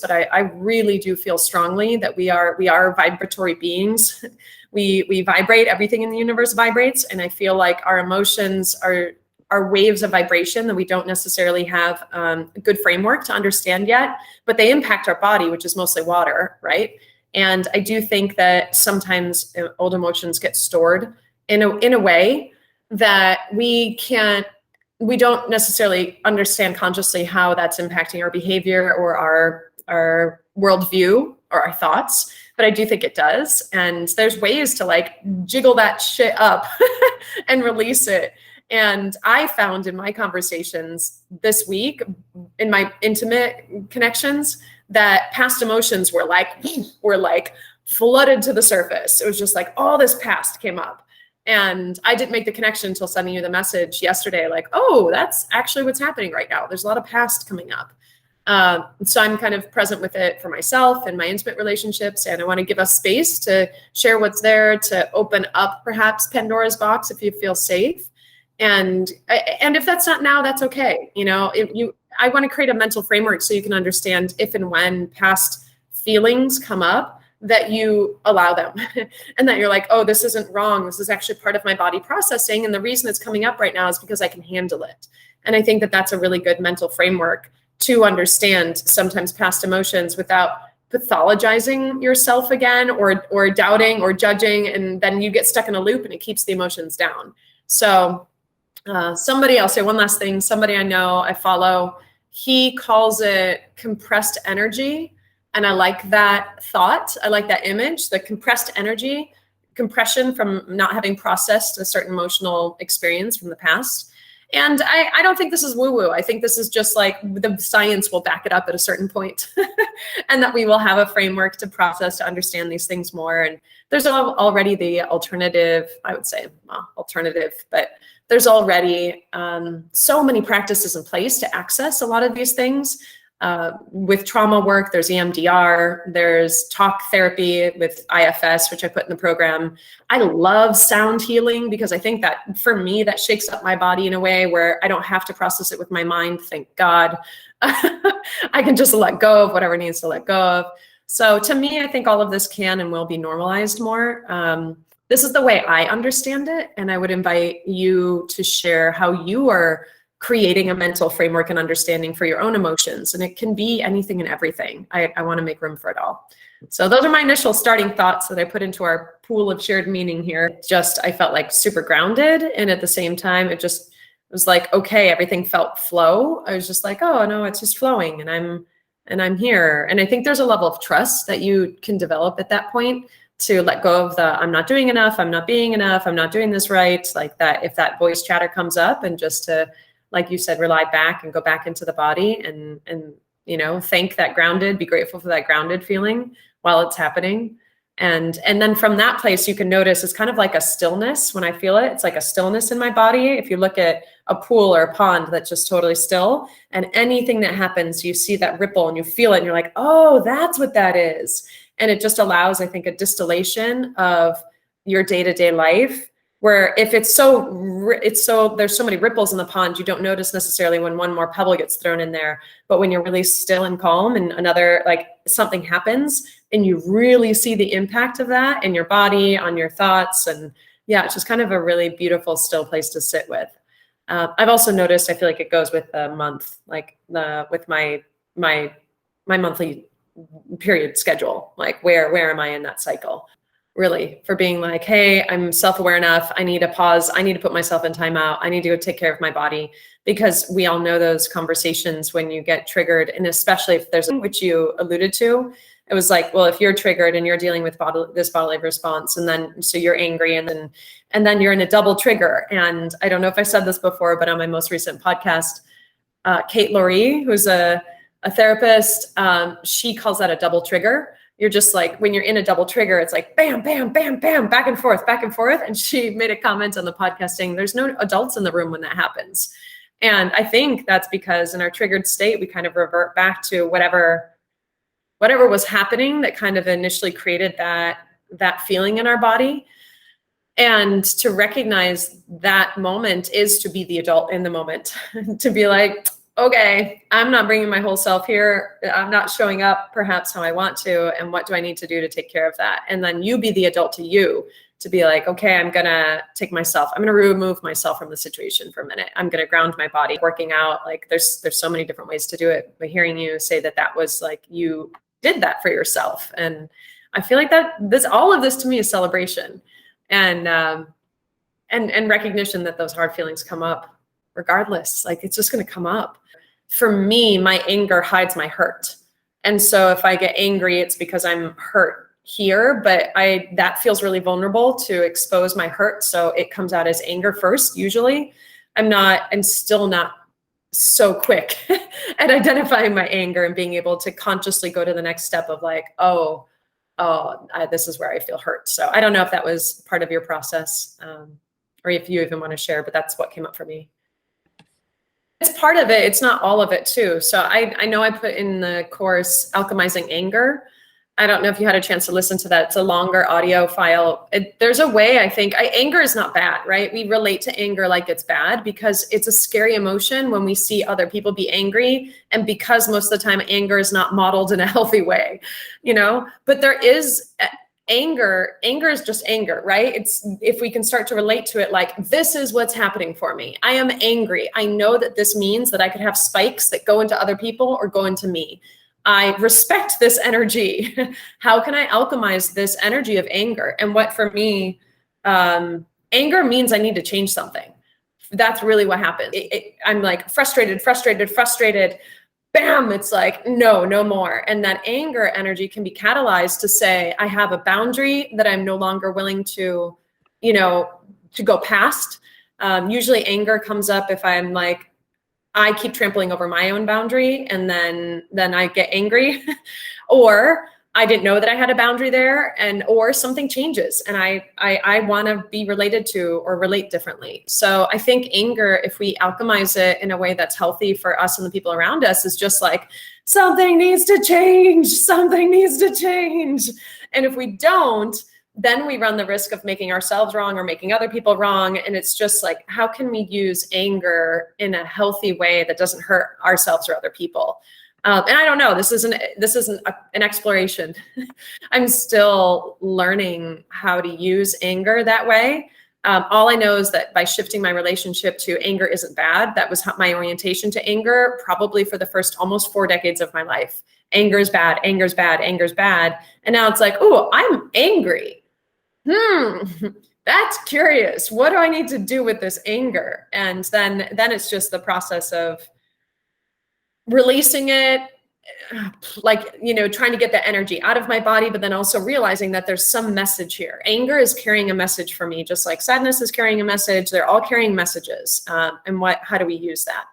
but I really do feel strongly that we are vibratory beings. We vibrate, everything in the universe vibrates. And I feel like our emotions are waves of vibration that we don't necessarily have a good framework to understand yet, but they impact our body, which is mostly water, right? And I do think that sometimes old emotions get stored in a way that we don't necessarily understand consciously how that's impacting our behavior or our worldview or our thoughts, but I do think it does. And there's ways to like jiggle that shit up and release it. And I found in my conversations this week, in my intimate connections, that past emotions were like flooded to the surface. It was just like all this past came up. And I didn't make the connection until sending you the message yesterday, like, oh, that's actually what's happening right now. There's a lot of past coming up. So I'm kind of present with it for myself and my intimate relationships. And I want to give us space to share what's there, to open up perhaps Pandora's box if you feel safe. And if that's not now, that's okay. You know, I want to create a mental framework so you can understand if and when past feelings come up, that you allow them and that you're like, oh, this isn't wrong. This is actually part of my body processing. And the reason it's coming up right now is because I can handle it. And I think that that's a really good mental framework to understand sometimes past emotions without pathologizing yourself again or doubting or judging. And then you get stuck in a loop and it keeps the emotions down. So somebody, I'll say one last thing, somebody I know, I follow, he calls it compressed energy. And I like that thought. I like that image, the compressed energy, compression from not having processed a certain emotional experience from the past. And I don't think this is woo-woo. I think this is just like the science will back it up at a certain point and that we will have a framework to process, to understand these things more. And there's already the alternative, I would say, alternative, but there's already so many practices in place to access a lot of these things. With trauma work, there's EMDR, there's talk therapy with IFS, which I put in the program. I love sound healing because I think that for me, that shakes up my body in a way where I don't have to process it with my mind. Thank God. I can just let go of whatever needs to let go of. So to me, I think all of this can and will be normalized more. This is the way I understand it. And I would invite you to share how you are creating a mental framework and understanding for your own emotions. And it can be anything and everything. I want to make room for it all. So those are my initial starting thoughts that I put into our pool of shared meaning here. I felt like super grounded. And at the same time, it was like, okay, everything felt flow. I was just like, oh no, it's just flowing and I'm here. And I think there's a level of trust that you can develop at that point to let go of the, I'm not doing enough, I'm not being enough, I'm not doing this right. Like that, if that voice chatter comes up, and just to, like you said, rely back and go back into the body and you know, thank that grounded, be grateful for that grounded feeling while it's happening. And then from that place, you can notice it's kind of like a stillness when I feel it. It's like a stillness in my body. If you look at a pool or a pond that's just totally still, and anything that happens, you see that ripple and you feel it and you're like, oh, that's what that is. And it just allows, I think, a distillation of your day-to-day life, where if there's so many ripples in the pond, you don't notice necessarily when one more pebble gets thrown in there. But when you're really still and calm and something happens and you really see the impact of that in your body, on your thoughts. And yeah, it's just kind of a really beautiful, still place to sit with. I've also noticed, I feel like it goes with the month, with my monthly period schedule, like where am I in that cycle? Really, for being like, hey, I'm self-aware enough. I need a pause. I need to put myself in timeout. I need to go take care of my body, because we all know those conversations when you get triggered. And especially if there's, which you alluded to, it was like, well, if you're triggered and you're dealing with this bodily response, and then, so you're angry and then you're in a double trigger. And I don't know if I said this before, but on my most recent podcast, Kate Laurie, who's a therapist, she calls that a double trigger. You're just like, when you're in a double trigger, it's like, bam, bam, bam, bam, back and forth, back and forth. And she made a comment on the podcast saying there's no adults in the room when that happens. And I think that's because in our triggered state, we kind of revert back to whatever was happening that kind of initially created that feeling in our body. And to recognize that moment is to be the adult in the moment, to be like, okay, I'm not bringing my whole self here. I'm not showing up perhaps how I want to. And what do I need to do to take care of that? And then you be the adult to you, to be like, okay, I'm going to I'm going to remove myself from the situation for a minute. I'm going to ground my body. Working out, like there's so many different ways to do it. But hearing you say that was like, you did that for yourself. And I feel like all of this to me is celebration and recognition that those hard feelings come up regardless. Like it's just going to come up. For me, my anger hides my hurt. And so if I get angry, it's because I'm hurt here, but that feels really vulnerable to expose my hurt. So it comes out as anger first. Usually I'm still not so quick at identifying my anger and being able to consciously go to the next step of like, this is where I feel hurt. So I don't know if that was part of your process, or if you even want to share, but that's what came up for me. It's part of it. It's not all of it too. So I know I put in the course Alchemizing Anger. I don't know if you had a chance to listen to that. It's a longer audio file. There's a way, I think, anger is not bad, right? We relate to anger like it's bad because it's a scary emotion when we see other people be angry. And because most of the time anger is not modeled in a healthy way, but there is anger is just anger, right? It's if we can start to relate to it, like, this is what's happening for me. I am angry. I know that this means that I could have spikes that go into other people or go into me. I respect this energy. How can I alchemize this energy of anger? And what for me, anger means I need to change something. That's really what happens. I'm like frustrated. Bam, it's like, no more. And that anger energy can be catalyzed to say, I have a boundary that I'm no longer willing to, to go past. Usually anger comes up if I'm like, I keep trampling over my own boundary and then I get angry or I didn't know that I had a boundary there or something changes and I want to be related to or relate differently. So I think anger, if we alchemize it in a way that's healthy for us and the people around us, is just like, something needs to change. And if we don't, then we run the risk of making ourselves wrong or making other people wrong. And it's just like, how can we use anger in a healthy way that doesn't hurt ourselves or other people? And I don't know, this isn't an exploration. I'm still learning how to use anger that way. All I know is that by shifting my relationship to anger isn't bad, that was my orientation to anger, probably for the first almost 4 decades of my life. Anger is bad. And now it's like, oh, I'm angry. That's curious. What do I need to do with this anger? And then it's just the process of releasing it, like, trying to get the energy out of my body, but then also realizing that there's some message here. Anger is carrying a message for me, just like sadness is carrying a message. They're all carrying messages. And how do we use that?